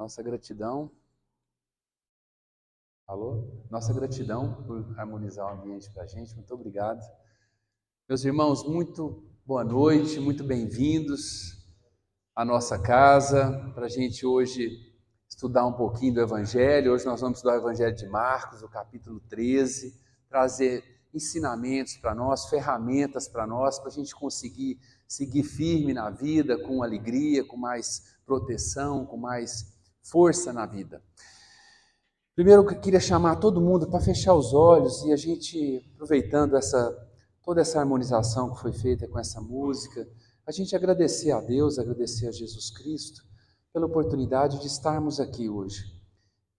Nossa gratidão. Alô? Nossa gratidão por harmonizar o ambiente para a gente. Muito obrigado. Meus irmãos, muito boa noite, muito bem-vindos à nossa casa, para a gente hoje estudar um pouquinho do Evangelho. Hoje nós vamos estudar o Evangelho de Marcos, o capítulo 13, trazer ensinamentos para nós, ferramentas para nós, para a gente conseguir seguir firme na vida, com alegria, com mais proteção, com mais força na vida. Primeiro eu queria chamar todo mundo para fechar os olhos e a gente, aproveitando toda essa harmonização que foi feita com essa música, a gente agradecer a Deus, agradecer a Jesus Cristo pela oportunidade de estarmos aqui hoje,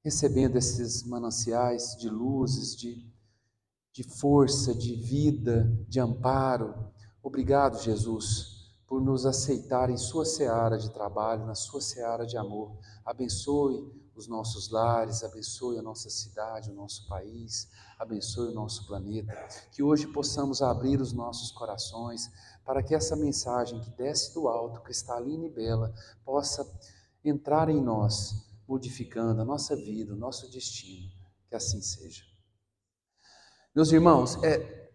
recebendo esses mananciais de luzes, de força, de vida, de amparo. Obrigado, Jesus, por nos aceitar em sua seara de trabalho, na sua seara de amor. Abençoe os nossos lares, abençoe a nossa cidade, o nosso país, abençoe o nosso planeta, que hoje possamos abrir os nossos corações para que essa mensagem que desce do alto, cristalina e bela, possa entrar em nós, modificando a nossa vida, o nosso destino, que assim seja. Meus irmãos,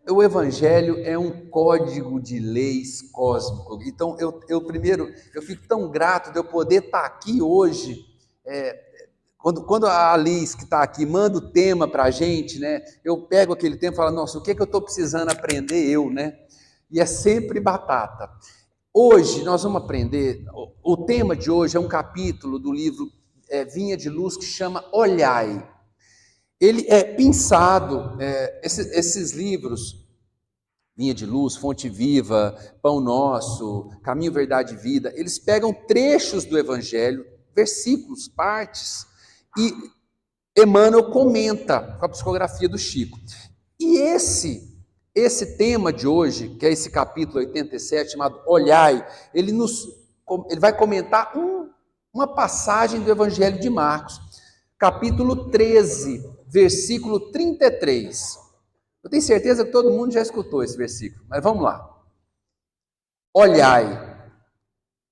o Evangelho é um código de leis cósmico. Então, eu fico tão grato de eu poder estar aqui hoje. Quando a Alice, que está aqui, manda o tema para a gente, né? Eu pego aquele tema e falo, nossa, o que eu estou precisando aprender né? E é sempre batata. Hoje nós vamos aprender, o tema de hoje é um capítulo do livro Vinha de Luz, que chama Olhai. Ele é pensado, esses livros, Vinha de Luz, Fonte Viva, Pão Nosso, Caminho, Verdade e Vida, eles pegam trechos do Evangelho, versículos, partes, e Emmanuel comenta com a psicografia do Chico. E esse tema de hoje, que é esse capítulo 87, chamado Olhai, ele vai comentar uma passagem do Evangelho de Marcos, capítulo 13, versículo 33. Eu tenho certeza que todo mundo já escutou esse versículo, mas vamos lá. Olhai,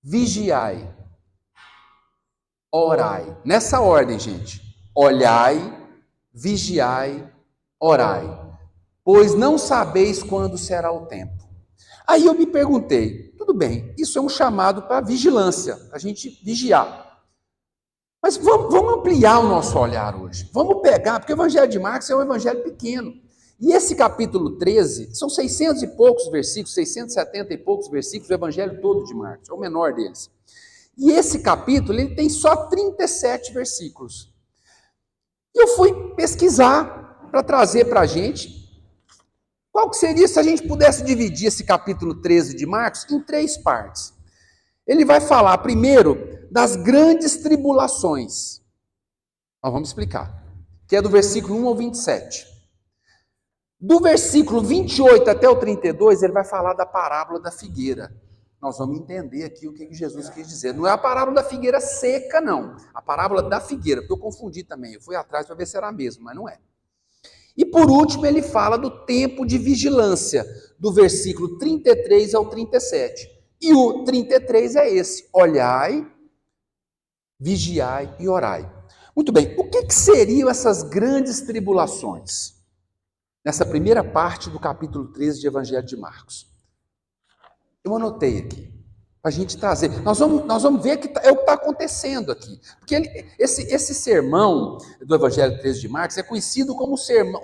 vigiai, orai. Nessa ordem, gente. Olhai, vigiai, orai. Pois não sabeis quando será o tempo. Aí eu me perguntei, tudo bem, isso é um chamado para vigilância, a gente vigiar. Mas vamos ampliar o nosso olhar hoje. Vamos pegar, porque o Evangelho de Marcos é um evangelho pequeno. E esse capítulo 13, são 600 e poucos versículos, 670 e poucos versículos do Evangelho todo de Marcos, é o menor deles. E esse capítulo, ele tem só 37 versículos. E eu fui pesquisar para trazer para a gente qual que seria se a gente pudesse dividir esse capítulo 13 de Marcos em 3 partes. Ele vai falar primeiro das grandes tribulações. Nós vamos explicar. Que é do versículo 1 ao 27. Do versículo 28 até o 32, ele vai falar da parábola da figueira. Nós vamos entender aqui o que Jesus quis dizer. Não é a parábola da figueira seca, não. A parábola da figueira, porque eu confundi também. Eu fui atrás para ver se era a mesma, mas não é. E por último, ele fala do tempo de vigilância, do versículo 33 ao 37. E o 33 é esse: olhai, vigiai e orai. Muito bem, o que seriam essas grandes tribulações? Nessa primeira parte do capítulo 13 de Evangelho de Marcos. Eu anotei aqui, para a gente trazer. Nós vamos ver que é o que está acontecendo aqui. Porque esse sermão do Evangelho 13 de Marcos é conhecido como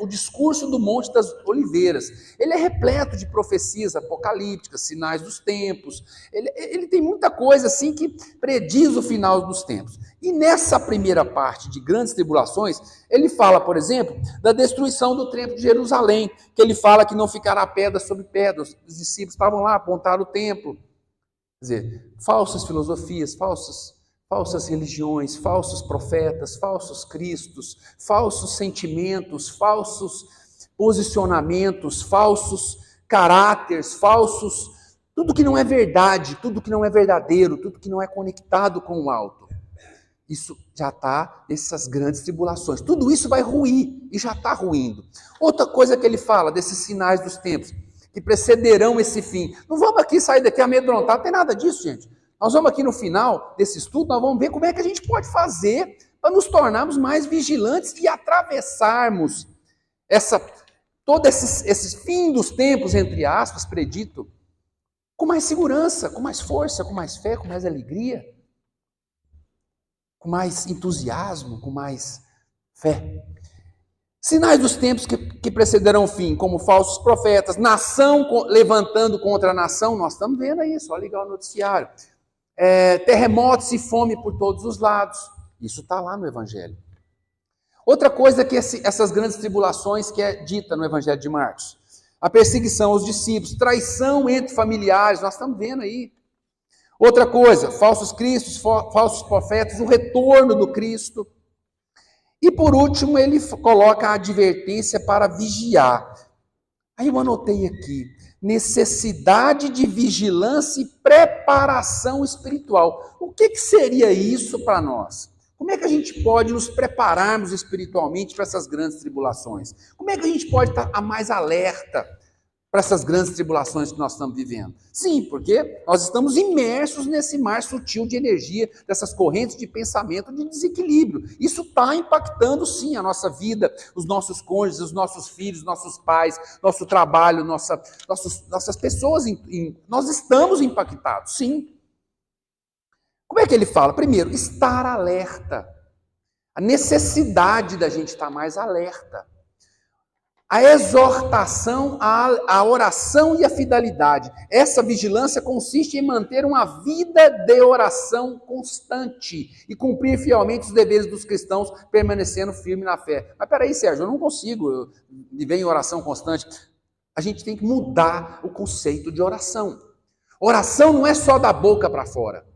o discurso do Monte das Oliveiras. Ele é repleto de profecias apocalípticas, sinais dos tempos. Ele tem muita coisa assim que prediz o final dos tempos. E nessa primeira parte de grandes tribulações, ele fala, por exemplo, da destruição do templo de Jerusalém, que ele fala que não ficará pedra sobre pedra. Os discípulos estavam lá, apontaram o templo. Quer dizer, falsas filosofias, falsas religiões, falsos profetas, falsos cristos, falsos sentimentos, falsos posicionamentos, falsos caráteres, tudo que não é verdade, tudo que não é verdadeiro, tudo que não é conectado com o alto. Isso já está nessas grandes tribulações. Tudo isso vai ruir e já está ruindo. Outra coisa que ele fala desses sinais dos tempos, que precederão esse fim. Não vamos aqui sair daqui amedrontados, não tem nada disso, gente. Nós vamos aqui no final desse estudo, nós vamos ver como é que a gente pode fazer para nos tornarmos mais vigilantes e atravessarmos todo esse fim dos tempos, entre aspas, predito, com mais segurança, com mais força, com mais fé, com mais alegria, com mais entusiasmo, com mais fé. Sinais dos tempos que precederão o fim, como falsos profetas, nação levantando contra a nação, nós estamos vendo isso, olha ligar o noticiário. Terremotos e fome por todos os lados, isso está lá no Evangelho. Outra coisa é que essas grandes tribulações que é dita no Evangelho de Marcos, a perseguição aos discípulos, traição entre familiares, nós estamos vendo aí. Outra coisa, falsos cristos, falsos profetas, o retorno do Cristo. E por último, ele coloca a advertência para vigiar. Aí eu anotei aqui, necessidade de vigilância e preparação espiritual. O que seria isso para nós? Como é que a gente pode nos prepararmos espiritualmente para essas grandes tribulações? Como é que a gente pode estar mais alerta para essas grandes tribulações que nós estamos vivendo? Sim, porque nós estamos imersos nesse mar sutil de energia, dessas correntes de pensamento de desequilíbrio. Isso está impactando, sim, a nossa vida, os nossos cônjuges, os nossos filhos, nossos pais, nosso trabalho, nossas pessoas. Nós estamos impactados, sim. Como é que ele fala? Primeiro, estar alerta. A necessidade da gente estar mais alerta. A exortação, a oração e a fidelidade. Essa vigilância consiste em manter uma vida de oração constante e cumprir fielmente os deveres dos cristãos, permanecendo firme na fé. Mas peraí, Sérgio, eu não consigo viver em oração constante. A gente tem que mudar o conceito de oração. Oração não é só da boca para fora.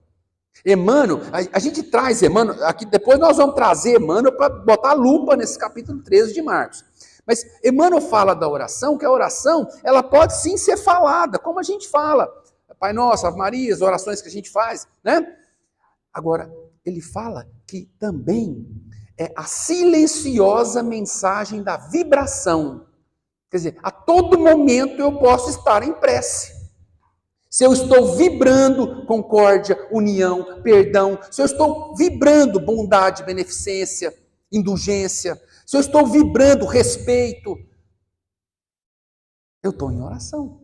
Emmanuel, a gente traz Emmanuel, aqui depois nós vamos trazer Emmanuel para botar a lupa nesse capítulo 13 de Marcos. Mas Emmanuel fala da oração, que a oração, ela pode sim ser falada, como a gente fala. Pai Nosso, Ave Maria, as orações que a gente faz, né? Agora, ele fala que também é a silenciosa mensagem da vibração. Quer dizer, a todo momento eu posso estar em prece. Se eu estou vibrando concórdia, união, perdão, se eu estou vibrando bondade, beneficência, indulgência, se eu estou vibrando respeito, eu estou em oração.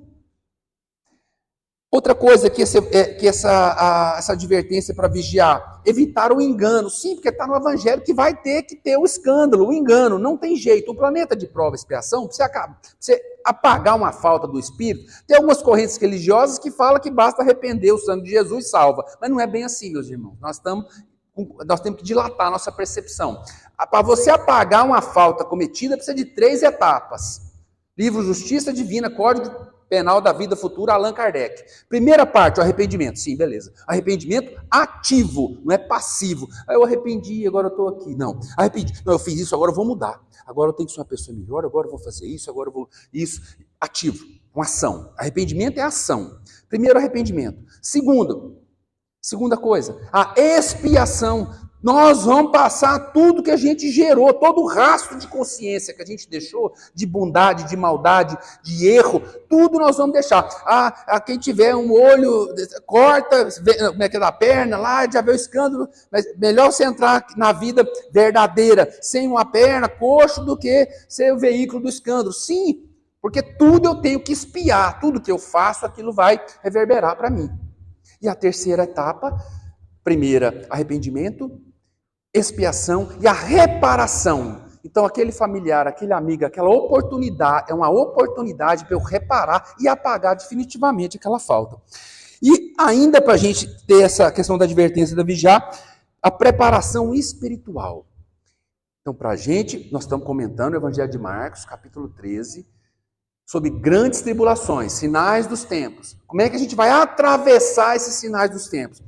Outra coisa que essa advertência para vigiar, evitar o engano. Sim, porque está no Evangelho que vai ter que ter o escândalo, o engano, não tem jeito. O planeta de prova e expiação, para você apagar uma falta do Espírito, tem algumas correntes religiosas que falam que basta arrepender, o sangue de Jesus salva. Mas não é bem assim, meus irmãos. Nós temos que dilatar a nossa percepção. Para você apagar uma falta cometida, precisa de 3 etapas. Livro Justiça Divina, Código Penal da Vida Futura, Allan Kardec. Primeira parte, o arrependimento. Sim, beleza. Arrependimento ativo, não é passivo. Eu arrependi, agora eu estou aqui. Não, arrependi. Não, eu fiz isso, agora eu vou mudar. Agora eu tenho que ser uma pessoa melhor, agora eu vou fazer isso, agora eu vou... Isso, ativo, uma ação. Arrependimento é ação. Primeiro, arrependimento. Segunda coisa, a expiação. Nós vamos passar tudo que a gente gerou, todo o rastro de consciência que a gente deixou, de bondade, de maldade, de erro, tudo nós vamos deixar. Quem tiver um olho, corta, como é que é da perna, lá já vê o escândalo, mas melhor você entrar na vida verdadeira, sem uma perna, coxo, do que ser o veículo do escândalo. Sim, porque tudo eu tenho que expiar, tudo que eu faço, aquilo vai reverberar para mim. E a terceira etapa, primeira, arrependimento, expiação e a reparação. Então, aquele familiar, aquele amigo, aquela oportunidade, é uma oportunidade para eu reparar e apagar definitivamente aquela falta. E ainda para a gente ter essa questão da advertência da vigiar, a preparação espiritual. Então, para a gente, nós estamos comentando o Evangelho de Marcos, capítulo 13, sobre grandes tribulações, sinais dos tempos. Como é que a gente vai atravessar esses sinais dos tempos?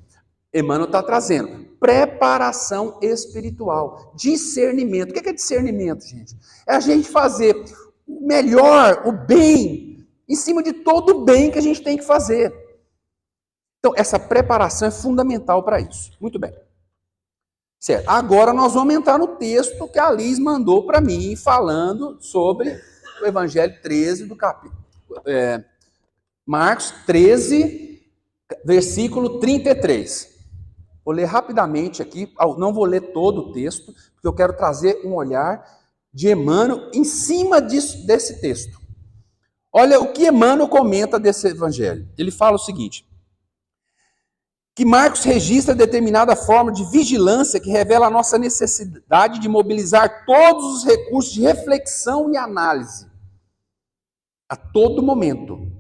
Emmanuel está trazendo preparação espiritual, discernimento. O que é discernimento, gente? É a gente fazer o melhor, o bem, em cima de todo o bem que a gente tem que fazer. Então, essa preparação é fundamental para isso. Muito bem. Certo. Agora nós vamos entrar no texto que a Liz mandou para mim, falando sobre o Evangelho 13 do capítulo. Marcos 13, versículo 33. Vou ler rapidamente aqui, não vou ler todo o texto, porque eu quero trazer um olhar de Emmanuel em cima desse texto. Olha o que Emmanuel comenta desse evangelho. Ele fala o seguinte: que Marcos registra determinada forma de vigilância que revela a nossa necessidade de mobilizar todos os recursos de reflexão e análise a todo momento.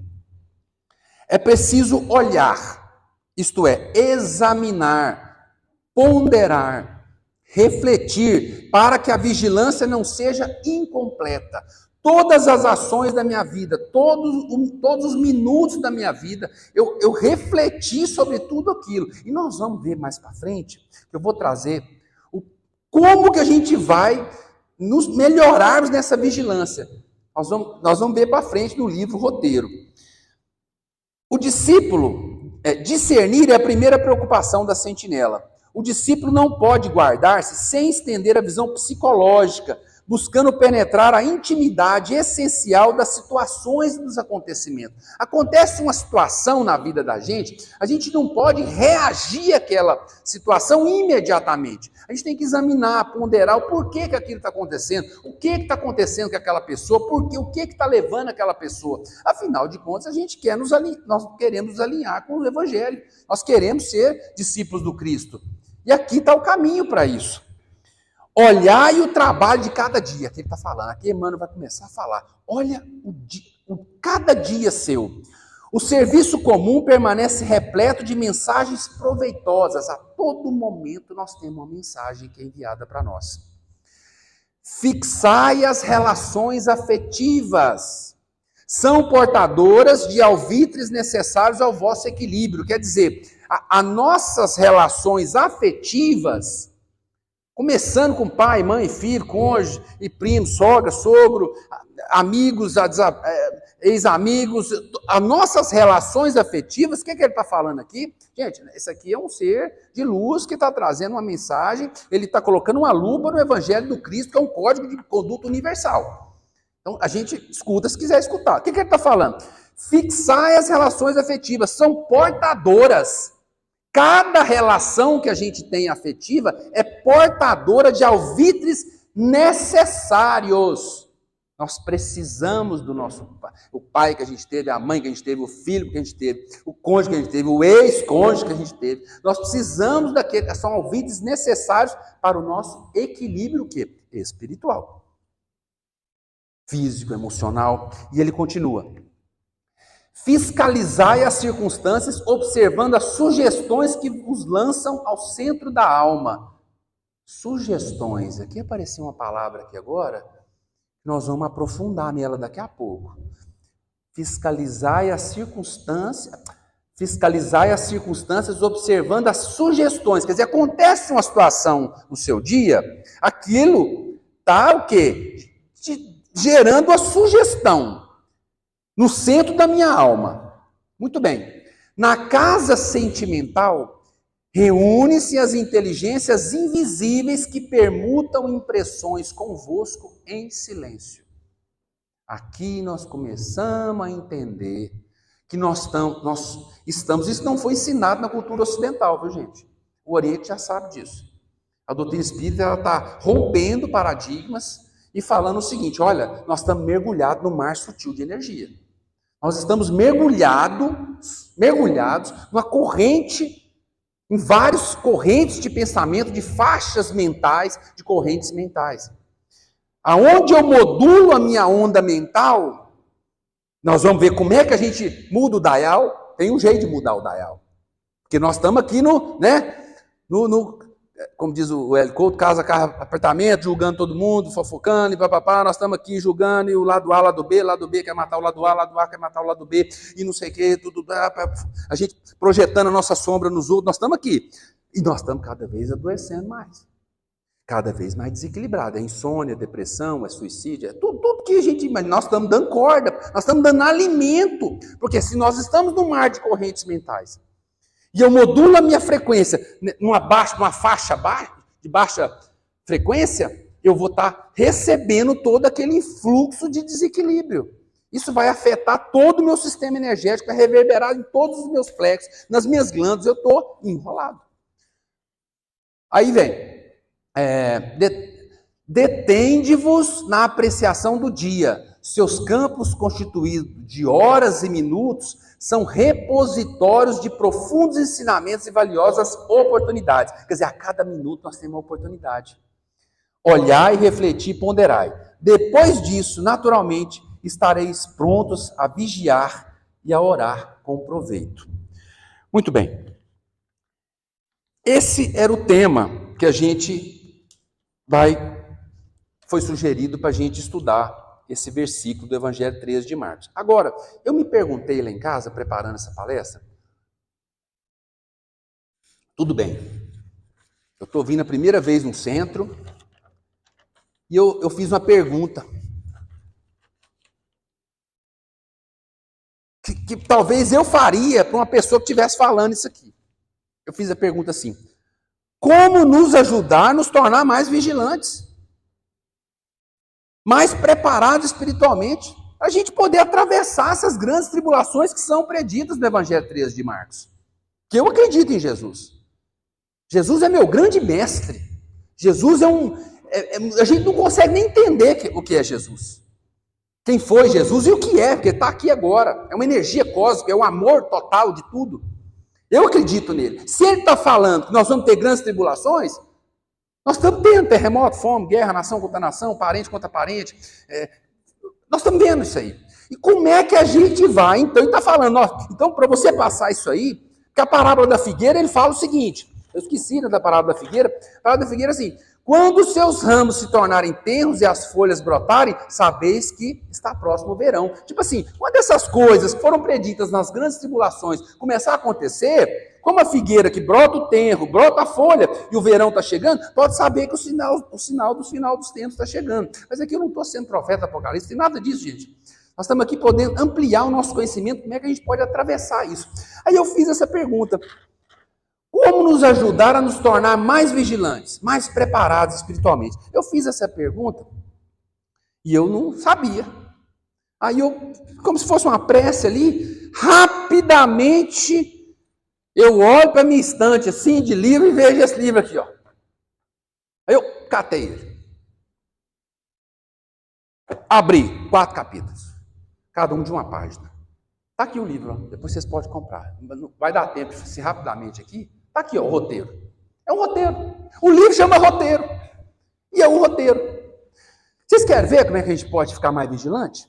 É preciso olhar, isto é, examinar, ponderar, refletir, para que a vigilância não seja incompleta. Todas as ações da minha vida, todos os minutos da minha vida, eu refleti sobre tudo aquilo. E nós vamos ver mais para frente, eu vou trazer como que a gente vai nos melhorarmos nessa vigilância. Nós vamos ver para frente no livro Roteiro. O discípulo, discernir é a primeira preocupação da sentinela. O discípulo não pode guardar-se sem estender a visão psicológica, buscando penetrar a intimidade essencial das situações e dos acontecimentos. Acontece uma situação na vida da gente, a gente não pode reagir àquela situação imediatamente. A gente tem que examinar, ponderar o porquê que aquilo está acontecendo, o que está acontecendo com aquela pessoa, o que está levando aquela pessoa. Afinal de contas, nós queremos nos alinhar com o Evangelho, nós queremos ser discípulos do Cristo. E aqui está o caminho para isso. Olhai o trabalho de cada dia, que ele está falando, aqui Emmanuel vai começar a falar, olha cada dia seu. O serviço comum permanece repleto de mensagens proveitosas, a todo momento nós temos uma mensagem que é enviada para nós. Fixai as relações afetivas, são portadoras de alvitres necessários ao vosso equilíbrio, quer dizer, as nossas relações afetivas, começando com pai, mãe, filho, cônjuge e primo, sogra, sogro, amigos, ex-amigos, as nossas relações afetivas, o que ele está falando aqui? Gente, esse aqui é um ser de luz que está trazendo uma mensagem, ele está colocando uma lupa no Evangelho do Cristo, que é um código de conduta universal. Então, a gente escuta se quiser escutar. O que ele está falando? Fixai as relações afetivas, são portadoras. Cada relação que a gente tem afetiva é portadora de alvitres necessários. Nós precisamos do nosso pai. O pai que a gente teve, a mãe que a gente teve, o filho que a gente teve, o cônjuge que a gente teve, o ex-cônjuge que a gente teve. Nós precisamos daqueles, são alvitres necessários para o nosso equilíbrio, o quê? Espiritual, físico, emocional. E ele continua. Fiscalizai as circunstâncias, observando as sugestões que vos lançam ao centro da alma. Sugestões. Aqui apareceu uma palavra aqui agora, nós vamos aprofundar nela daqui a pouco. Fiscalizai as circunstâncias, observando as sugestões. Quer dizer, acontece uma situação no seu dia, aquilo está o quê? Gerando a sugestão no centro da minha alma. Muito bem. Na casa sentimental, reúne-se as inteligências invisíveis que permutam impressões convosco em silêncio. Aqui nós começamos a entender que nós estamos, isso não foi ensinado na cultura ocidental, viu gente? O Oriente já sabe disso. A doutrina espírita está rompendo paradigmas e falando o seguinte, olha, nós estamos mergulhados no mar sutil de energia. Nós estamos mergulhados numa corrente, em várias correntes de pensamento, de faixas mentais, de correntes mentais. Aonde eu modulo a minha onda mental, nós vamos ver como é que a gente muda o dial. Tem um jeito de mudar o dial. Porque nós estamos aqui como diz o Hélio Couto, casa, carro, apartamento, julgando todo mundo, fofocando e papapá, nós estamos aqui julgando e o lado A, lado B quer matar o lado A quer matar o lado B e não sei o que, tudo, a gente projetando a nossa sombra nos outros, nós estamos aqui. E nós estamos cada vez adoecendo mais, cada vez mais desequilibrado, é insônia, depressão, é suicídio, é tudo que a gente, mas nós estamos dando corda, nós estamos dando alimento, porque se nós estamos num mar de correntes mentais, e eu modulo a minha frequência numa faixa de baixa frequência, eu vou estar recebendo todo aquele influxo de desequilíbrio. Isso vai afetar todo o meu sistema energético, vai reverberar em todos os meus plexos, nas minhas glândulas, eu estou enrolado. Aí vem, detende-vos na apreciação do dia. Seus campos constituídos de horas e minutos são repositórios de profundos ensinamentos e valiosas oportunidades. Quer dizer, a cada minuto nós temos uma oportunidade. Olhai, refletir, ponderai. Depois disso, naturalmente, estareis prontos a vigiar e a orar com proveito. Muito bem. Esse era o tema que foi sugerido para a gente estudar esse versículo do Evangelho 13 de Marcos. Agora, eu me perguntei lá em casa, preparando essa palestra, tudo bem, eu estou vindo a primeira vez no centro, e eu fiz uma pergunta, que talvez eu faria para uma pessoa que estivesse falando isso aqui. Eu fiz a pergunta assim: como nos ajudar a nos tornar mais vigilantes? Mais preparados espiritualmente, para a gente poder atravessar essas grandes tribulações que são preditas no Evangelho 13 de Marcos. Que eu acredito em Jesus. Jesus é meu grande mestre. Jesus a gente não consegue nem entender o que é Jesus. Quem foi Jesus e o que é, porque está aqui agora. É uma energia cósmica, é um amor total de tudo. Eu acredito nele. Se ele está falando que nós vamos ter grandes tribulações, nós estamos tendo terremoto, fome, guerra, nação contra nação, parente contra parente. Nós estamos vendo isso aí. E como é que a gente vai? Então, ele está falando, então, para você passar isso aí, que a parábola da figueira, ele fala o seguinte, eu esqueci da parábola da figueira, a parábola da figueira é assim: quando os seus ramos se tornarem tenros e as folhas brotarem, sabeis que está próximo o verão. Tipo assim, quando essas coisas que foram preditas nas grandes tribulações começar a acontecer, como a figueira que brota o tenro, brota a folha e o verão está chegando, pode saber que o sinal do final dos tempos está chegando. Mas aqui eu não estou sendo profeta apocalipse, tem nada disso, gente. Nós estamos aqui podendo ampliar o nosso conhecimento, como é que a gente pode atravessar isso. Aí eu fiz essa pergunta: como nos ajudar a nos tornar mais vigilantes, mais preparados espiritualmente? Eu fiz essa pergunta e eu não sabia. Aí eu, como se fosse uma prece ali, rapidamente eu olho para a minha estante assim de livro e vejo esse livro aqui, ó. Aí eu catei ele. Abri 4 capítulos, cada um de uma página. Está aqui o livro, ó. Depois vocês podem comprar. Não vai dar tempo, se rapidamente aqui. Está aqui, ó, o roteiro. É um roteiro. O livro chama roteiro. E é um roteiro. Vocês querem ver como é que a gente pode ficar mais vigilante?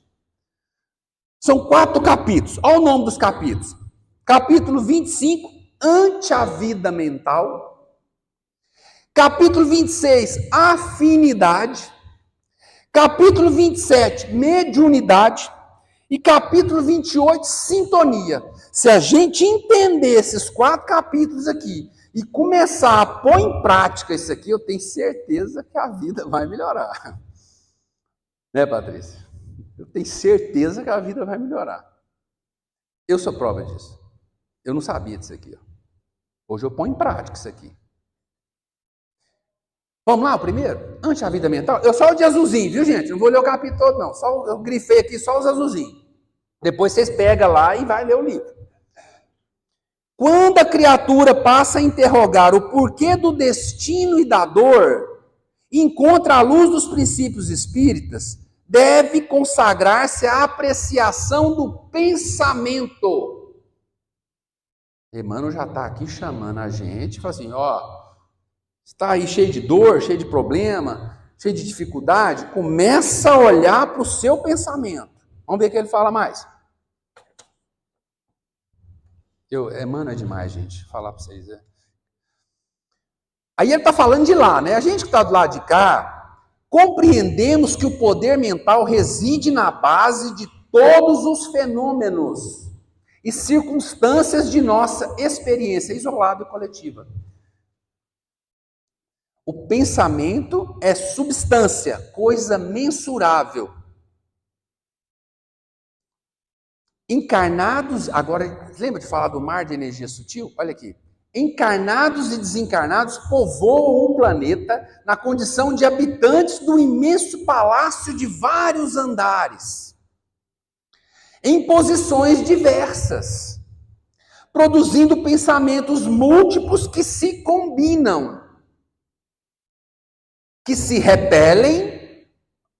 São 4 capítulos. Olha o nome dos capítulos. Capítulo 25, ante a vida mental. Capítulo 26, afinidade. Capítulo 27, mediunidade. E capítulo 28, sintonia. Se a gente entender esses 4 capítulos aqui e começar a pôr em prática isso aqui, eu tenho certeza que a vida vai melhorar. Né, Patrícia? Eu tenho certeza que a vida vai melhorar. Eu sou prova disso. Eu não sabia disso aqui. Ó. Hoje eu ponho em prática isso aqui. Vamos lá, o primeiro? Ante a vida mental. Eu só o de azulzinho, viu, gente? Não vou ler o capítulo todo, não. Eu grifei aqui só os azulzinhos. Depois vocês pegam lá e vai ler o livro. Quando a criatura passa a interrogar o porquê do destino e da dor, encontra a luz dos princípios espíritas, deve consagrar-se à apreciação do pensamento. Emmanuel já está aqui chamando a gente, fala assim, ó, está aí cheio de dor, cheio de problema, cheio de dificuldade, começa a olhar para o seu pensamento. Vamos ver o que ele fala mais. Emmanuel é demais, gente, falar para vocês. Aí ele está falando de lá, né? A gente que está do lado de cá, compreendemos que o poder mental reside na base de todos os fenômenos e circunstâncias de nossa experiência isolada e coletiva. O pensamento é substância, coisa mensurável. Encarnados, agora, lembra de falar do mar de energia sutil? Olha aqui. Encarnados e desencarnados povoam o planeta na condição de habitantes do imenso palácio de vários andares. em posições diversas, produzindo pensamentos múltiplos que se combinam, que se repelem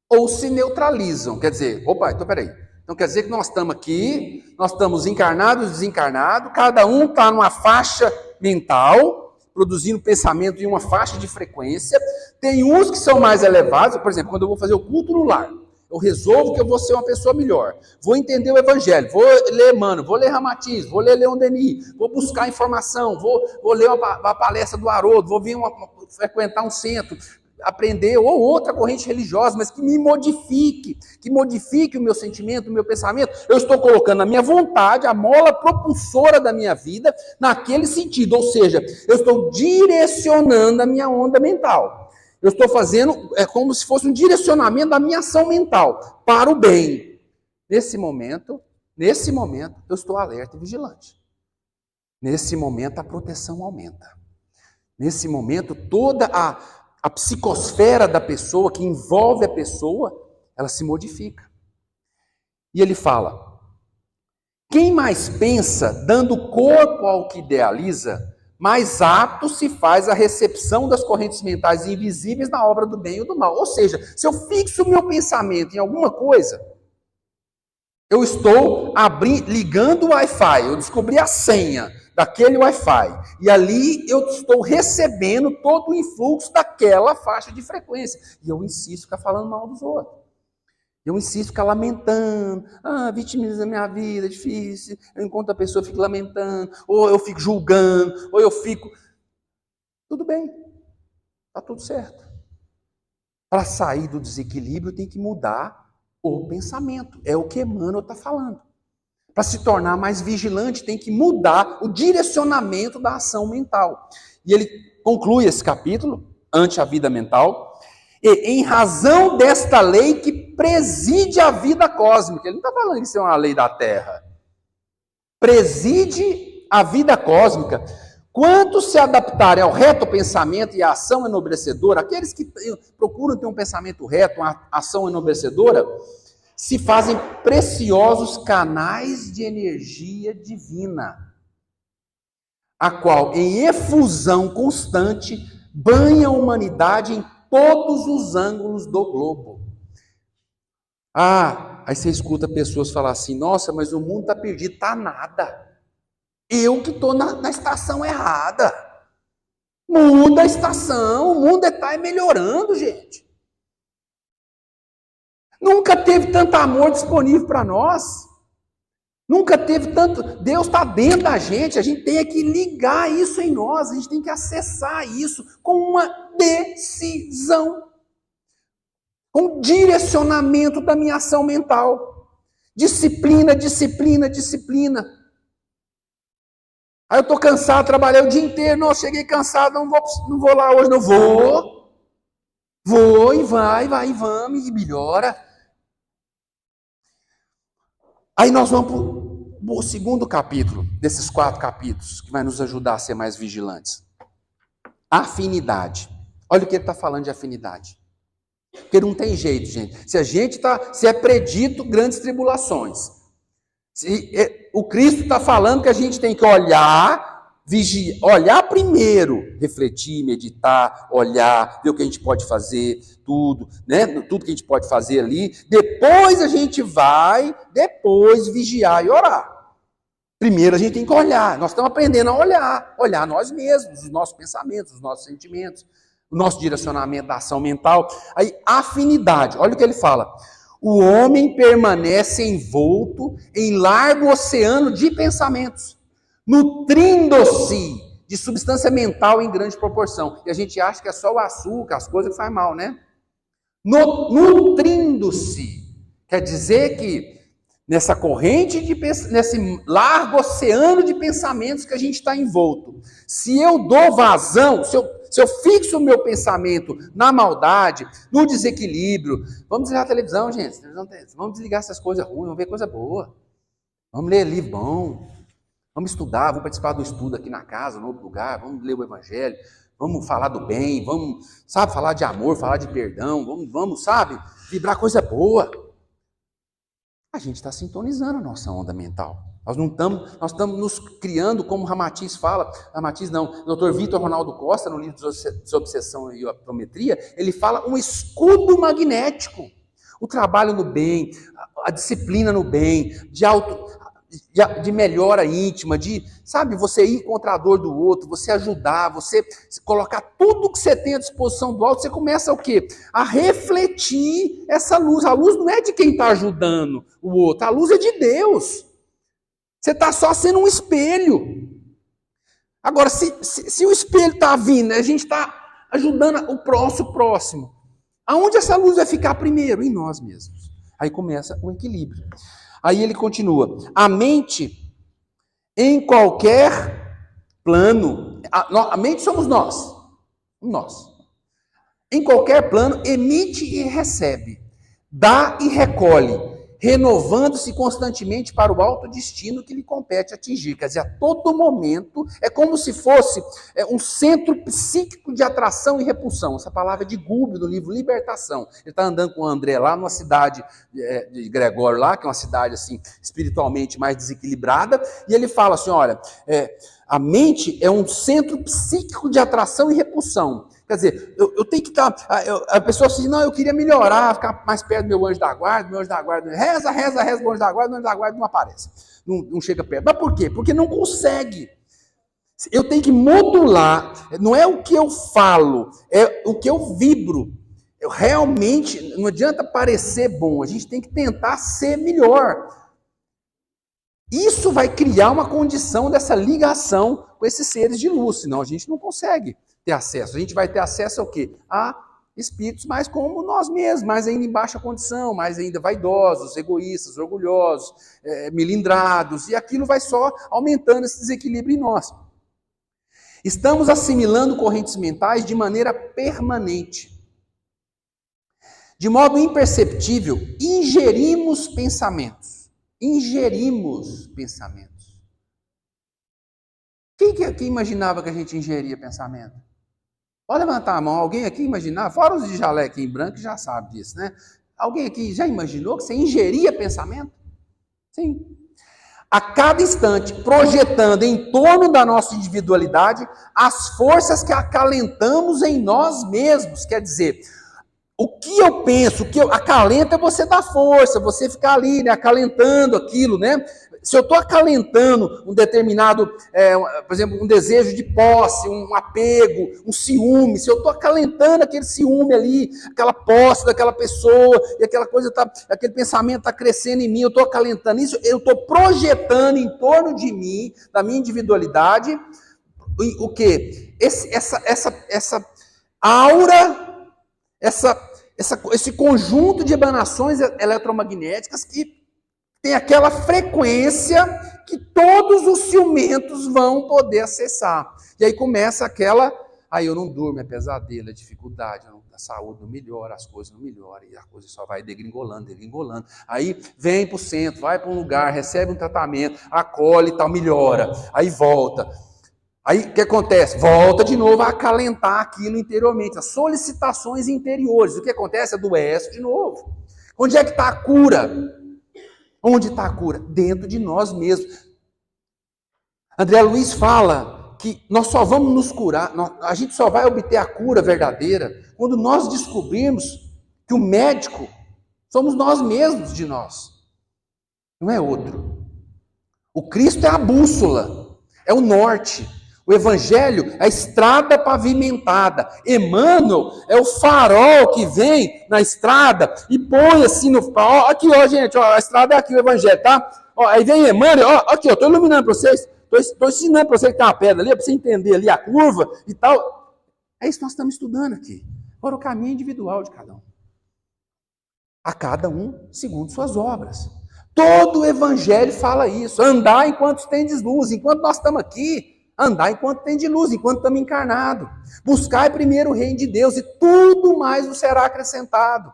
ou se neutralizam. Quer dizer, opa, então peraí. Então quer dizer que nós estamos aqui, nós estamos encarnados e desencarnados, cada um está numa faixa mental, produzindo pensamento em uma faixa de frequência. Tem uns que são mais elevados, por exemplo, quando eu vou fazer o culto no lar, eu resolvo que eu vou ser uma pessoa melhor, vou entender o Evangelho, vou ler Emmanuel, vou ler Ramatiz, vou ler Leon Denis, vou buscar informação, vou ler uma palestra do Haroldo, vou vir frequentar um centro, aprender ou outra corrente religiosa, mas que me modifique, que modifique o meu sentimento, o meu pensamento. Eu estou colocando a minha vontade, a mola propulsora da minha vida, naquele sentido, ou seja, eu estou direcionando a minha onda mental. Eu estou fazendo, é como se fosse um direcionamento da minha ação mental para o bem. Nesse momento, eu estou alerta e vigilante. Nesse momento, a proteção aumenta. Nesse momento, toda a psicosfera da pessoa, que envolve a pessoa, ela se modifica. E ele fala, quem mais pensa, dando corpo ao que idealiza, mais apto se faz a recepção das correntes mentais invisíveis na obra do bem e do mal. Ou seja, se eu fixo o meu pensamento em alguma coisa, eu estou ligando o Wi-Fi, eu descobri a senha daquele Wi-Fi, e ali eu estou recebendo todo o influxo daquela faixa de frequência, e eu insisto em ficar falando mal dos outros. Eu insisto em ficar lamentando, vitimiza a minha vida, é difícil, eu encontro a pessoa, eu fico lamentando, ou eu fico julgando, ou eu fico... Tudo bem, está tudo certo. Para sair do desequilíbrio tem que mudar o pensamento, é o que Emmanuel está falando. Para se tornar mais vigilante tem que mudar o direcionamento da ação mental. E ele conclui esse capítulo, ante a vida mental, e em razão desta lei que preside a vida cósmica. Ele não está falando que isso é uma lei da Terra. Preside a vida cósmica. Quantos se adaptarem ao reto pensamento e à ação enobrecedora, aqueles que procuram ter um pensamento reto, uma ação enobrecedora, se fazem preciosos canais de energia divina, a qual, em efusão constante, banha a humanidade em todos os ângulos do globo. Aí você escuta pessoas falar assim, nossa, mas o mundo está perdido. Está nada. Eu que estou na estação errada. Muda a estação, o mundo está melhorando, gente. Nunca teve tanto amor disponível para nós. Nunca teve tanto... Deus está dentro da gente, a gente tem que ligar isso em nós, a gente tem que acessar isso com uma decisão, com direcionamento da minha ação mental. Disciplina, disciplina, disciplina. Aí eu estou cansado, trabalhei o dia inteiro, não, cheguei cansado, não vou lá hoje, não vou. Vou e vai, vamos, e melhora. Aí nós vamos para o segundo capítulo, desses 4 capítulos, que vai nos ajudar a ser mais vigilantes. Afinidade. Olha o que ele está falando de afinidade. Porque não tem jeito, gente. Se é predito grandes tribulações, o Cristo está falando que a gente tem que olhar, vigiar, olhar primeiro, refletir, meditar, olhar, ver o que a gente pode fazer, tudo, né? Tudo que a gente pode fazer ali. Depois a gente vai, vigiar e orar. Primeiro a gente tem que olhar. Nós estamos aprendendo a olhar nós mesmos, os nossos pensamentos, os nossos sentimentos, o nosso direcionamento da ação mental. Aí, afinidade. Olha o que ele fala. O homem permanece envolto em largo oceano de pensamentos, nutrindo-se de substância mental em grande proporção. E a gente acha que é só o açúcar, as coisas que faz mal, né? Nutrindo-se. Quer dizer que nessa corrente, nesse largo oceano de pensamentos que a gente está envolto, se eu dou vazão, se eu fixo o meu pensamento na maldade, no desequilíbrio, vamos desligar a televisão, gente, vamos desligar essas coisas ruins, vamos ver coisa boa, vamos ler livro bom, vamos estudar, vamos participar do estudo aqui na casa, no outro lugar, vamos ler o Evangelho, vamos falar do bem, vamos, falar de amor, falar de perdão, vamos, vibrar coisa boa. a gente está sintonizando a nossa onda mental. Nós estamos nos criando, como Ramatiz fala, Ramatiz não, o Dr. Vitor Ronaldo Costa, no livro Desobsessão e Optometria, ele fala um escudo magnético. O trabalho no bem, a disciplina no bem, de melhora íntima, sabe, você ir contra a dor do outro, você ajudar, você colocar tudo que você tem à disposição do alto, você começa o quê? A refletir essa luz. A luz não é de quem está ajudando o outro, a luz é de Deus. Você está só sendo um espelho. Agora, se o espelho está vindo, a gente está ajudando o próximo, aonde essa luz vai ficar primeiro? Em nós mesmos. Aí começa o equilíbrio. Aí ele continua, a mente, em qualquer plano, a mente somos nós, em qualquer plano, emite e recebe, dá e recolhe, renovando-se constantemente para o alto destino que lhe compete atingir. Quer dizer, a todo momento, é como se fosse um centro psíquico de atração e repulsão. Essa palavra é de Gubbio, no livro Libertação. Ele está andando com o André lá numa cidade de Gregório, lá, que é uma cidade assim, espiritualmente mais desequilibrada, e ele fala assim, olha, a mente é um centro psíquico de atração e repulsão. Quer dizer, eu tenho que estar... A pessoa assim, não, eu queria melhorar, ficar mais perto do meu anjo da guarda, reza, o anjo da guarda não aparece, não chega perto. Mas por quê? Porque não consegue. Eu tenho que modular, não é o que eu falo, é o que eu vibro. Eu realmente, não adianta parecer bom, a gente tem que tentar ser melhor. Isso vai criar uma condição dessa ligação com esses seres de luz, senão a gente não consegue ter acesso. A gente vai ter acesso ao quê? A espíritos mais como nós mesmos, mais ainda em baixa condição, mais ainda vaidosos, egoístas, orgulhosos, melindrados, e aquilo vai só aumentando esse desequilíbrio em nós. Estamos assimilando correntes mentais de maneira permanente. De modo imperceptível, ingerimos pensamentos. Quem aqui imaginava que a gente ingeria pensamento? Pode levantar a mão. Alguém aqui imaginava? Fora os de jaleco em branco já sabe disso, né? Alguém aqui já imaginou que você ingeria pensamento? Sim. A cada instante, projetando em torno da nossa individualidade as forças que acalentamos em nós mesmos. Quer dizer, o que eu penso, o que eu acalenta é você dar força, você ficar ali, né, acalentando aquilo, né? Se eu estou acalentando um determinado, por exemplo, um desejo de posse, um apego, um ciúme, se eu estou acalentando aquele ciúme ali, aquela posse daquela pessoa, e aquela coisa aquele pensamento está crescendo em mim, eu estou acalentando isso, eu estou projetando em torno de mim, da minha individualidade, o quê? Essa aura, esse conjunto de emanações eletromagnéticas que tem aquela frequência que todos os ciumentos vão poder acessar. E aí começa aí eu não durmo, é pesadelo, é dificuldade, a saúde não melhora, as coisas não melhoram, e a coisa só vai degringolando. Aí vem para o centro, vai para um lugar, recebe um tratamento, acolhe e tal, melhora. Aí volta. Aí o que acontece? Volta de novo a acalentar aquilo interiormente, as solicitações interiores. O que acontece? Adoece de novo. Onde é que está a cura? Onde está a cura? Dentro de nós mesmos. André Luiz fala que nós só vamos nos curar, a gente só vai obter a cura verdadeira quando nós descobrirmos que o médico somos nós mesmos de nós. Não é outro. O Cristo é a bússola, é o norte. O Evangelho é a estrada pavimentada. Emmanuel é o farol que vem na estrada e põe assim no... Ó, aqui, ó, gente, ó, a estrada é aqui, o Evangelho, tá? Ó, aí vem Emmanuel, ó, aqui, ó, tô iluminando para vocês, tô ensinando para vocês que tem uma pedra ali, para você entender ali a curva e tal. É isso que nós estamos estudando aqui. Agora, o caminho individual de cada um. A cada um segundo suas obras. Todo o Evangelho fala isso. Andar enquanto tendes luz. Enquanto nós estamos aqui, andar enquanto tem de luz, enquanto estamos encarnados. Buscar primeiro o reino de Deus e tudo mais nos será acrescentado.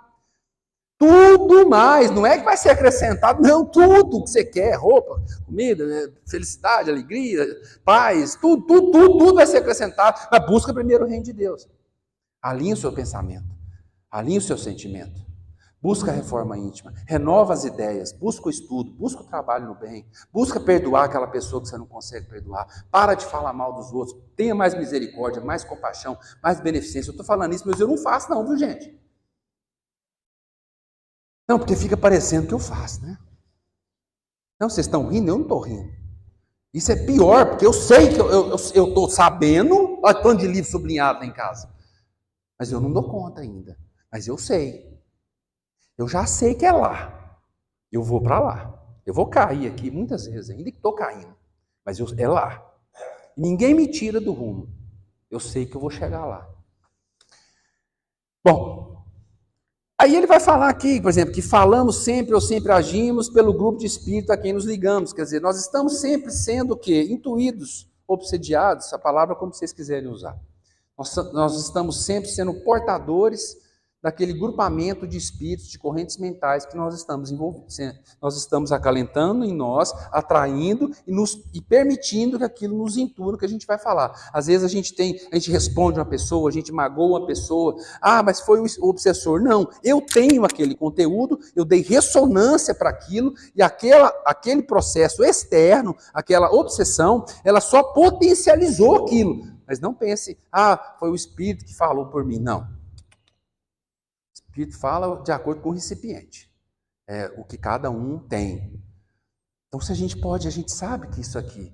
Tudo mais, não é que vai ser acrescentado, não, tudo que você quer, roupa, comida, felicidade, alegria, paz, tudo vai ser acrescentado, mas busca primeiro o reino de Deus. Alinhe o seu pensamento, alinhe o seu sentimento. Busca a reforma íntima, renova as ideias, busca o estudo, busca o trabalho no bem, busca perdoar aquela pessoa que você não consegue perdoar, para de falar mal dos outros, tenha mais misericórdia, mais compaixão, mais beneficência. Eu estou falando isso, mas eu não faço não, viu gente? Não, porque fica parecendo que eu faço, né? Não, vocês estão rindo? Eu não estou rindo. Isso é pior, porque eu sei que eu estou sabendo, olha tanto de livro sublinhado lá em casa, mas eu não dou conta ainda, mas eu sei. Eu já sei que é lá. Eu vou para lá. Eu vou cair aqui muitas vezes, ainda que estou caindo. Mas é lá. Ninguém me tira do rumo. Eu sei que eu vou chegar lá. Bom, aí ele vai falar aqui, por exemplo, que falamos sempre ou sempre agimos pelo grupo de espírito a quem nos ligamos. Quer dizer, nós estamos sempre sendo o quê? Intuídos, obsediados, a palavra como vocês quiserem usar. Nós estamos sempre sendo portadores daquele grupamento de espíritos, de correntes mentais que nós estamos envolvidos. Nós estamos acalentando em nós, atraindo e permitindo que aquilo nos intua no que a gente vai falar. Às vezes a gente responde uma pessoa, a gente magoa uma pessoa, mas foi o obsessor. Não, eu tenho aquele conteúdo, eu dei ressonância para aquilo, e aquele processo externo, aquela obsessão, ela só potencializou aquilo. Mas não pense, foi o espírito que falou por mim. Não. O Espírito fala de acordo com o recipiente, o que cada um tem. Então, se a gente sabe que isso aqui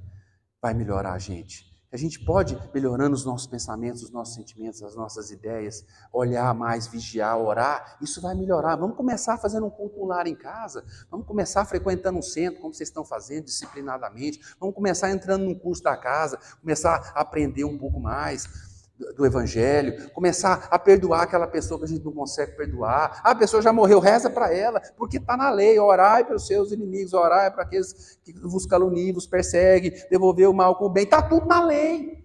vai melhorar a gente. A gente pode, melhorando os nossos pensamentos, os nossos sentimentos, as nossas ideias, olhar mais, vigiar, orar, isso vai melhorar. Vamos começar fazendo um culto lar em casa, vamos começar frequentando um centro, como vocês estão fazendo, disciplinadamente, vamos começar entrando num curso da casa, começar a aprender um pouco mais do Evangelho, começar a perdoar aquela pessoa que a gente não consegue perdoar. A pessoa já morreu, reza para ela, porque está na lei, orai para os seus inimigos, orai para aqueles que vos caluniam, vos perseguem, devolver o mal com o bem, está tudo na lei.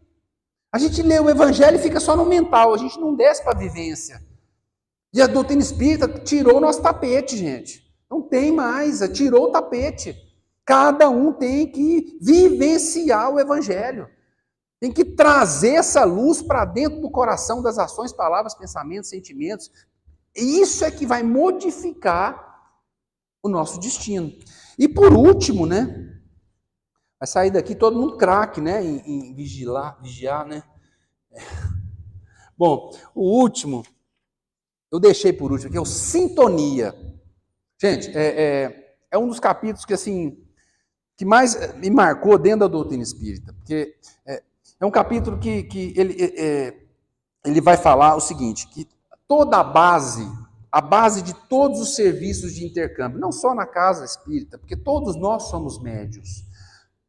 A gente lê o Evangelho e fica só no mental, a gente não desce para a vivência. E a doutrina espírita tirou o nosso tapete, gente. Não tem mais, tirou o tapete. Cada um tem que vivenciar o Evangelho. Tem que trazer essa luz para dentro do coração das ações, palavras, pensamentos, sentimentos. E isso é que vai modificar o nosso destino. E por último, né? Vai sair daqui todo mundo craque, né? Em vigiar, né? Bom, o último, eu deixei por último, que é o sintonia. Gente, é um dos capítulos que, assim, que mais me marcou dentro da doutrina espírita. Porque é um capítulo que ele vai falar o seguinte, que toda a base de todos os serviços de intercâmbio, não só na casa espírita, porque todos nós somos médios.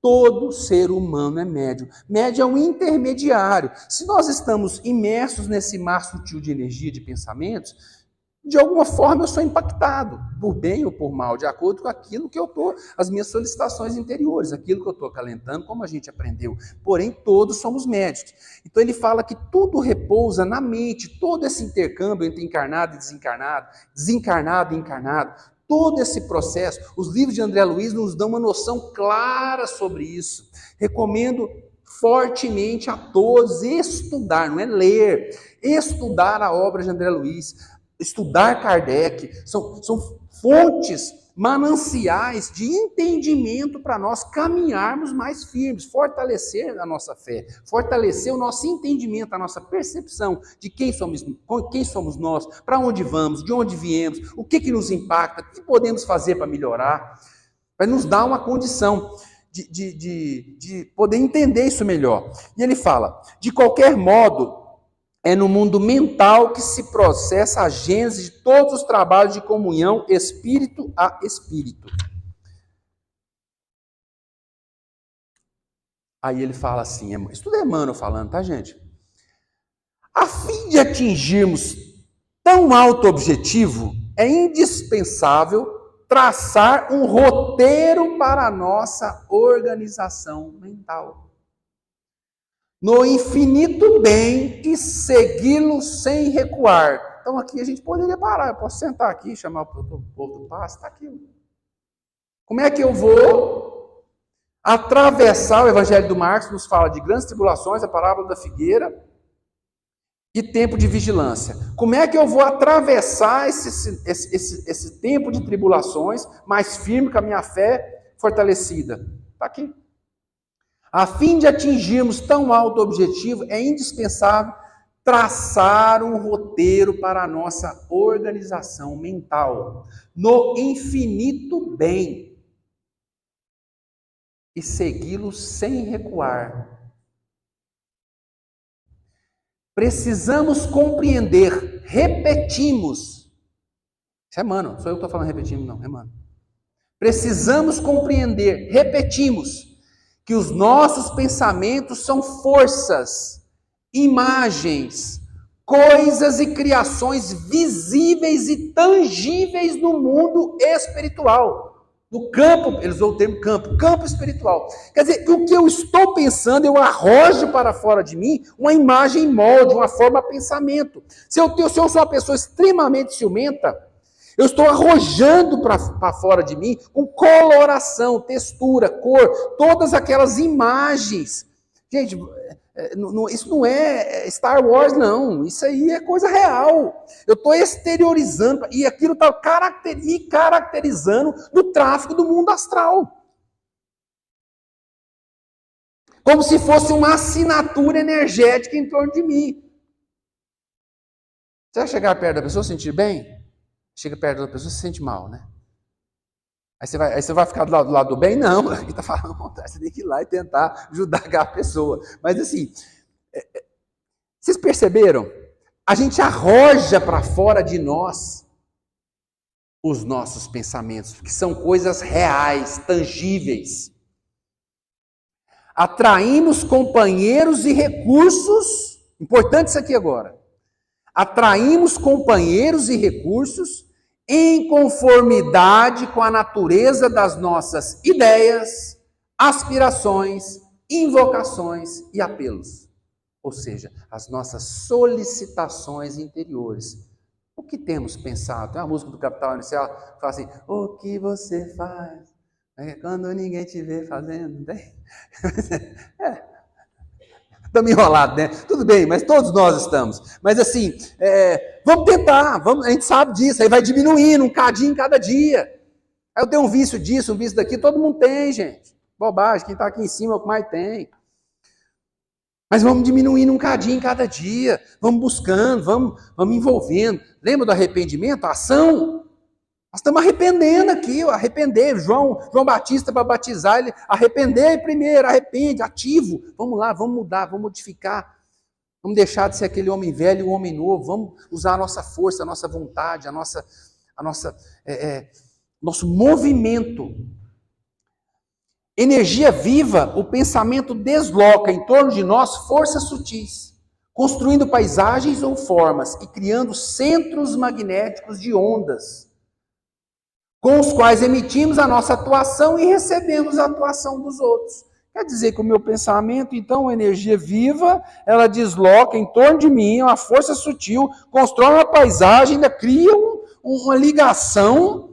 Todo ser humano é médium. Médium é um intermediário. Se nós estamos imersos nesse mar sutil de energia, de pensamentos, de alguma forma eu sou impactado, por bem ou por mal, de acordo com aquilo que eu estou, as minhas solicitações interiores, aquilo que eu estou acalentando, como a gente aprendeu. Porém, todos somos médicos. Então ele fala que tudo repousa na mente, todo esse intercâmbio entre encarnado e desencarnado, desencarnado e encarnado, todo esse processo. Os livros de André Luiz nos dão uma noção clara sobre isso. Recomendo fortemente a todos estudar, não é ler, estudar a obra de André Luiz, estudar Kardec, são fontes, mananciais de entendimento para nós caminharmos mais firmes, fortalecer a nossa fé, fortalecer o nosso entendimento, a nossa percepção de quem somos nós, para onde vamos, de onde viemos, o que nos impacta, o que podemos fazer para melhorar, para nos dar uma condição de poder entender isso melhor. E ele fala, de qualquer modo, é no mundo mental que se processa a gênese de todos os trabalhos de comunhão espírito a espírito. Aí ele fala assim, isso tudo é Emmanuel falando, tá, gente? A fim de atingirmos tão alto objetivo, é indispensável traçar um roteiro para a nossa organização mental. No infinito bem e segui-lo sem recuar. Então aqui a gente poderia parar, eu posso sentar aqui, chamar o povo do passo, está aqui. Como é que eu vou atravessar o Evangelho do Marcos, nos fala de grandes tribulações, a parábola da figueira, e tempo de vigilância. Como é que eu vou atravessar esse tempo de tribulações mais firme com a minha fé fortalecida? Está aqui. A fim de atingirmos tão alto objetivo, é indispensável traçar um roteiro para a nossa organização mental no infinito bem e segui-lo sem recuar. Precisamos compreender, repetimos. Isso é Emmanuel, sou eu que estou falando repetimos, não, é Emmanuel. Precisamos compreender, repetimos, que os nossos pensamentos são forças, imagens, coisas e criações visíveis e tangíveis no mundo espiritual. No campo, eles usam o termo campo espiritual. Quer dizer, o que eu estou pensando, eu arrojo para fora de mim uma imagem molde, uma forma de pensamento. Se eu sou uma pessoa extremamente ciumenta, eu estou arrojando para fora de mim com coloração, textura, cor, todas aquelas imagens. Gente, isso não é Star Wars, não. Isso aí é coisa real. Eu estou exteriorizando, e aquilo está me caracterizando no tráfico do mundo astral. Como se fosse uma assinatura energética em torno de mim. Você vai chegar perto da pessoa, sentir bem? Chega perto da pessoa, se sente mal, né? Aí você vai ficar do lado do bem? Não, aqui está falando o contrário. Você tem que ir lá e tentar ajudar a pessoa. Mas assim, vocês perceberam? A gente arroja para fora de nós os nossos pensamentos, que são coisas reais, tangíveis. Atraímos companheiros e recursos, importante isso aqui agora. Atraímos companheiros e recursos em conformidade com a natureza das nossas ideias, aspirações, invocações e apelos. Ou seja, as nossas solicitações interiores. O que temos pensado? Tem uma música do Capital Inicial que fala assim: o que você faz quando ninguém te vê fazendo? Estamos enrolados, né? Tudo bem, mas todos nós estamos. Mas assim, vamos tentar, a gente sabe disso, aí vai diminuindo um cadinho cada dia. Aí eu tenho um vício disso, um vício daqui, todo mundo tem, gente. Bobagem, quem está aqui em cima é o que mais tem. Mas vamos diminuindo um cadinho cada dia, vamos buscando, vamos envolvendo. Lembra do arrependimento? A ação? Nós estamos arrependendo aqui, arrepender. João Batista, para batizar, ele arrepender primeiro, arrepende, ativo. Vamos lá, vamos mudar, vamos modificar. Vamos deixar de ser aquele homem velho e o homem novo. Vamos usar a nossa força, a nossa vontade, nosso movimento. Energia viva, o pensamento desloca em torno de nós forças sutis, construindo paisagens ou formas e criando centros magnéticos de ondas, com os quais emitimos a nossa atuação e recebemos a atuação dos outros. Quer dizer que o meu pensamento, então, a energia viva, ela desloca em torno de mim, uma força sutil, constrói uma paisagem, ainda cria uma ligação,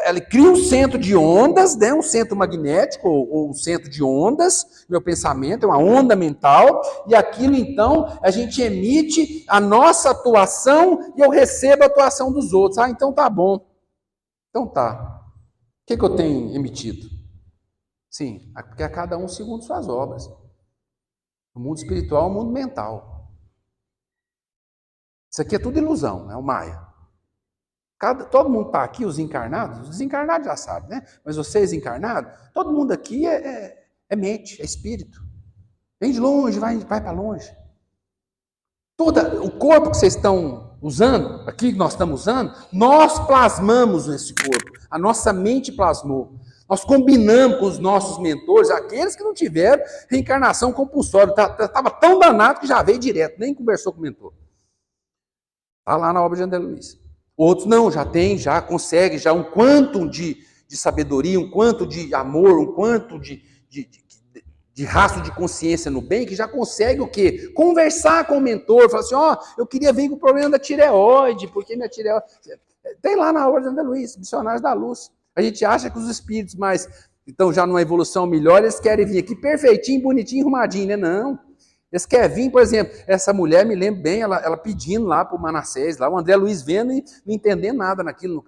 ela cria um centro de ondas, né, um centro magnético, ou um centro de ondas, meu pensamento é uma onda mental, e aquilo, então, a gente emite a nossa atuação e eu recebo a atuação dos outros. Ah, então tá bom. Então tá. O que eu tenho emitido? Sim, porque a cada um segundo suas obras. O mundo espiritual é o mundo mental. Isso aqui é tudo ilusão, é o Maia. Todo mundo está aqui, os encarnados, os desencarnados já sabem, né? Mas vocês encarnados, todo mundo aqui é mente, é espírito. Vem de longe, vai para longe. O corpo que vocês estão usando, aqui que nós estamos usando, nós plasmamos nesse corpo. A nossa mente plasmou. Nós combinamos com os nossos mentores, aqueles que não tiveram reencarnação compulsória. Estava tão danado que já veio direto, nem conversou com o mentor. Está lá na obra de André Luiz. Outros não, já consegue, já um quantum de sabedoria, um quantum de amor, um quantum de rastro de consciência no bem, que já consegue o quê? Conversar com o mentor, falar assim, eu queria vir com o problema da tireoide, porque minha tireoide... Tem lá na obra de André Luiz, Missionários da Luz. A gente acha que os espíritos mais, então já numa evolução melhor, eles querem vir aqui perfeitinho, bonitinho, arrumadinho, né? Não. Esse Kevin, por exemplo, essa mulher, me lembro bem, ela pedindo lá para o Manassés, lá, o André Luiz vendo e não entendendo nada naquilo,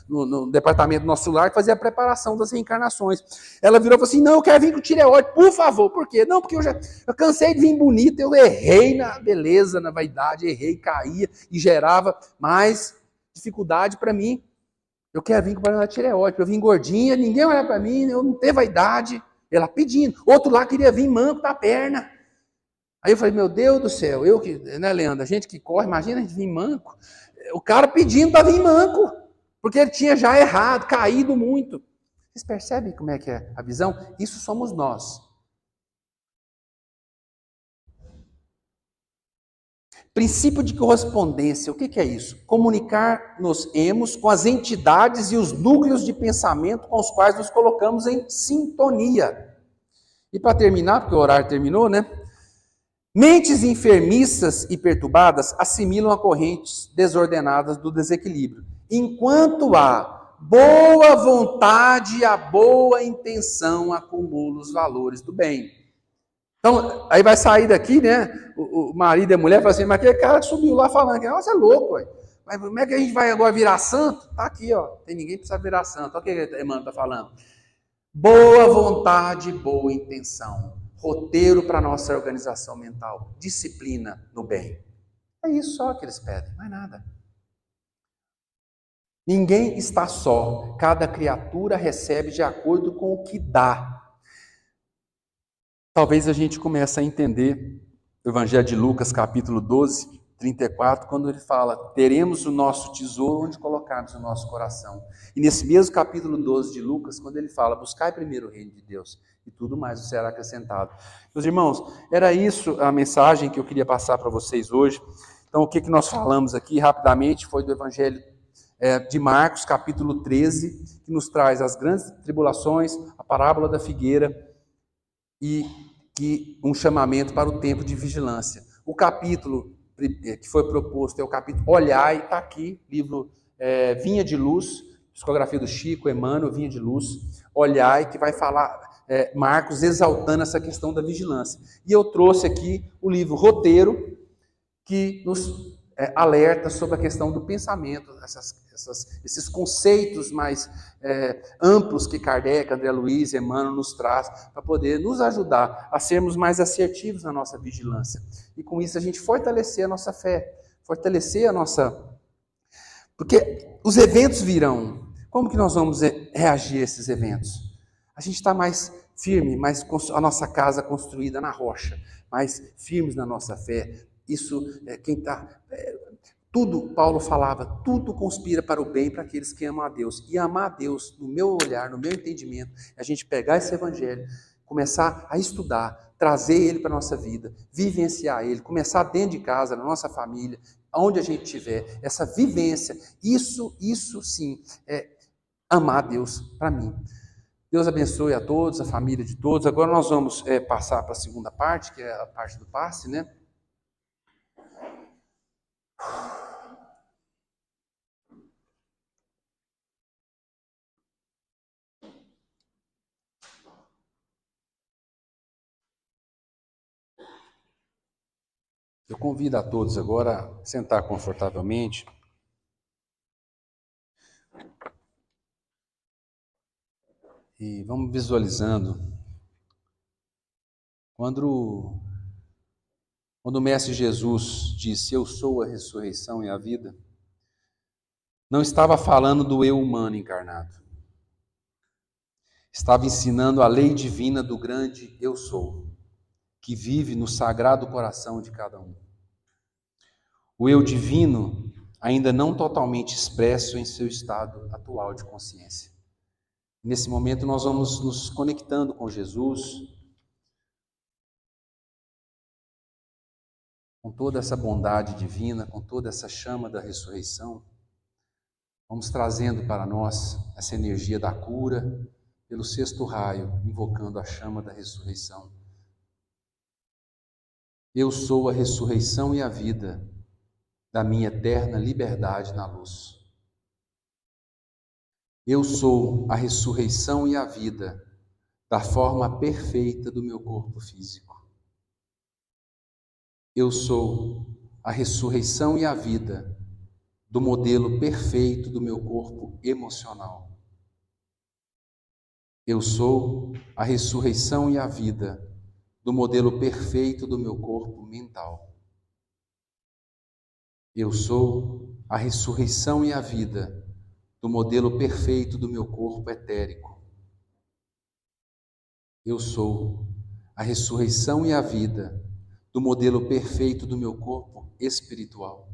no departamento do nosso lar, que fazia a preparação das reencarnações. Ela virou e falou assim, não, eu quero vir com tireoide, por favor. Por quê? Não, porque eu cansei de vir bonita, eu errei na beleza, na vaidade, errei, caía e gerava mais dificuldade para mim. Eu quero vir com problema da tireoide, eu vim gordinha, ninguém olha para mim, eu não tenho vaidade. Ela pedindo. Outro lá queria vir manco da perna. Aí eu falei, meu Deus do céu, eu que, né, Leandro, a gente que corre, imagina a gente vir manco. O cara pedindo para vir manco, porque ele tinha já errado, caído muito. Vocês percebem como é que é a visão? Isso somos nós. Princípio de correspondência, o que é isso? Comunicar-nos-emos com as entidades e os núcleos de pensamento com os quais nos colocamos em sintonia. E para terminar, porque o horário terminou, né? Mentes enfermiças e perturbadas assimilam a correntes desordenadas do desequilíbrio, enquanto a boa vontade e a boa intenção acumulam os valores do bem. Então, aí vai sair daqui, né? O marido e a mulher falam assim, mas aquele cara subiu lá falando que você é louco, ué. Mas como é que a gente vai agora virar santo? Tá aqui, ó. Tem ninguém que precisa virar santo. Olha o que a irmã está falando. Boa vontade, boa intenção. Roteiro para a nossa organização mental. Disciplina no bem. É isso só que eles pedem, mais nada. Ninguém está só. Cada criatura recebe de acordo com o que dá. Talvez a gente comece a entender o Evangelho de Lucas, capítulo 12, 34, quando ele fala, teremos o nosso tesouro onde colocarmos o nosso coração. E nesse mesmo capítulo 12 de Lucas, quando ele fala, buscai primeiro o reino de Deus, e tudo mais será acrescentado. Meus irmãos, era isso a mensagem que eu queria passar para vocês hoje. Então, o que nós falamos aqui, rapidamente, foi do Evangelho de Marcos, capítulo 13, que nos traz as grandes tribulações, a parábola da figueira, e um chamamento para o tempo de vigilância. O capítulo que foi proposto é o capítulo Olhai, está aqui, livro Vinha de Luz, psicografia do Chico, Emmanuel, Vinha de Luz, Olhai, que vai falar, Marcos exaltando essa questão da vigilância. E eu trouxe aqui o livro Roteiro, que nos alerta sobre a questão do pensamento, esses conceitos mais amplos que Kardec, André Luiz e Emmanuel nos traz para poder nos ajudar a sermos mais assertivos na nossa vigilância. E com isso a gente fortalecer a nossa fé, fortalecer a nossa... Porque os eventos virão. Como que nós vamos reagir a esses eventos? A gente está mais firme, mais a nossa casa construída na rocha, mais firmes na nossa fé. Isso, quem está... tudo, Paulo falava, tudo conspira para o bem para aqueles que amam a Deus. E amar a Deus, no meu olhar, no meu entendimento, é a gente pegar esse evangelho, começar a estudar, trazer ele para a nossa vida, vivenciar ele, começar dentro de casa, na nossa família, onde a gente estiver, essa vivência, isso sim, é amar a Deus para mim. Deus abençoe a todos, a família de todos. Agora nós vamos passar para a segunda parte, que é a parte do passe, né? Eu convido a todos agora a sentar confortavelmente. E vamos visualizando. Quando o Mestre Jesus disse, eu sou a ressurreição e a vida, não estava falando do eu humano encarnado. Estava ensinando a lei divina do grande eu sou, que vive no sagrado coração de cada um. O eu divino ainda não totalmente expresso em seu estado atual de consciência. Nesse momento nós vamos nos conectando com Jesus, com toda essa bondade divina, com toda essa chama da ressurreição. Vamos trazendo para nós essa energia da cura, pelo sexto raio, invocando a chama da ressurreição. Eu sou a ressurreição e a vida da minha eterna liberdade na luz. Eu sou a ressurreição e a vida da forma perfeita do meu corpo físico. Eu sou a ressurreição e a vida do modelo perfeito do meu corpo emocional. Eu sou a ressurreição e a vida do modelo perfeito do meu corpo mental. Eu sou a ressurreição e a vida do modelo perfeito do meu corpo etérico. Eu sou a ressurreição e a vida do modelo perfeito do meu corpo espiritual.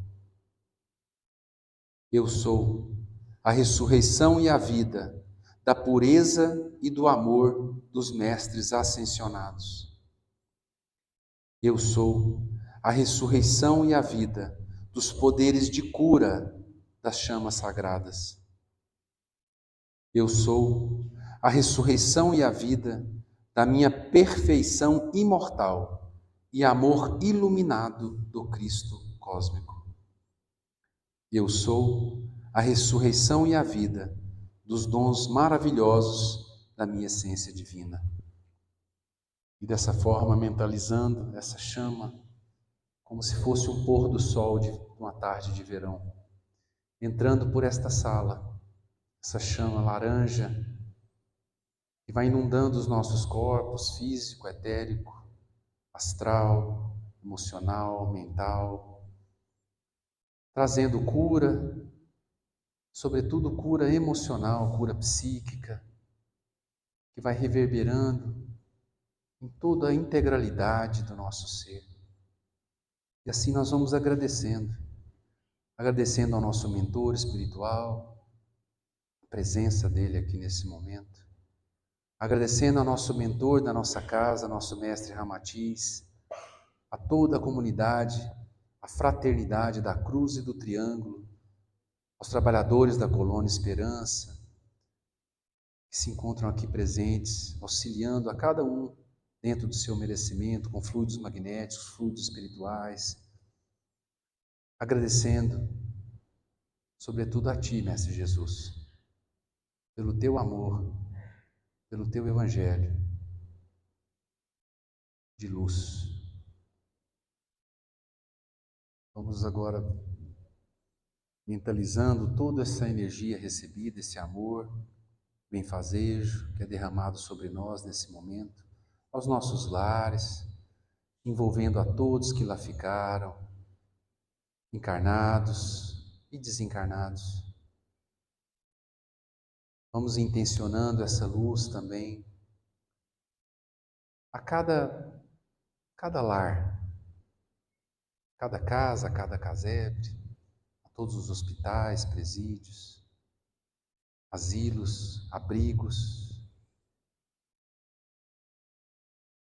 Eu sou a ressurreição e a vida da pureza e do amor dos mestres ascensionados. Eu sou a ressurreição e a vida dos poderes de cura das chamas sagradas. Eu sou a ressurreição e a vida da minha perfeição imortal e amor iluminado do Cristo cósmico. Eu sou a ressurreição e a vida dos dons maravilhosos da minha essência divina. E dessa forma, mentalizando essa chama, como se fosse um pôr do sol de uma tarde de verão, entrando por esta sala, essa chama laranja, que vai inundando os nossos corpos, físico, etérico, astral, emocional, mental, trazendo cura, sobretudo cura emocional, cura psíquica, que vai reverberando em toda a integralidade do nosso ser. E assim nós vamos agradecendo ao nosso mentor espiritual, a presença dele aqui nesse momento, agradecendo ao nosso mentor da nossa casa, nosso mestre Ramatiz, a toda a comunidade, a fraternidade da Cruz e do Triângulo, aos trabalhadores da Colônia Esperança, que se encontram aqui presentes, auxiliando a cada um dentro do seu merecimento, com fluidos magnéticos, fluidos espirituais, agradecendo, sobretudo a Ti, Mestre Jesus, pelo Teu amor, pelo Teu Evangelho de luz. Vamos agora mentalizando toda essa energia recebida, esse amor, benfazejo que é derramado sobre nós nesse momento, aos nossos lares, envolvendo a todos que lá ficaram, encarnados e desencarnados. Vamos intencionando essa luz também a cada lar, cada casa, cada casebre, a todos os hospitais, presídios, asilos, abrigos,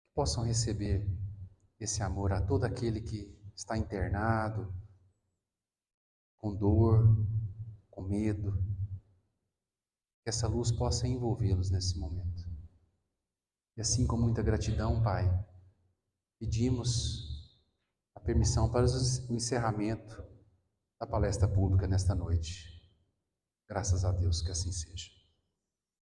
que possam receber esse amor a todo aquele que está internado, com dor, com medo, que essa luz possa envolvê-los nesse momento. E assim, com muita gratidão, Pai, pedimos a permissão para o encerramento da palestra pública nesta noite. Graças a Deus que assim seja.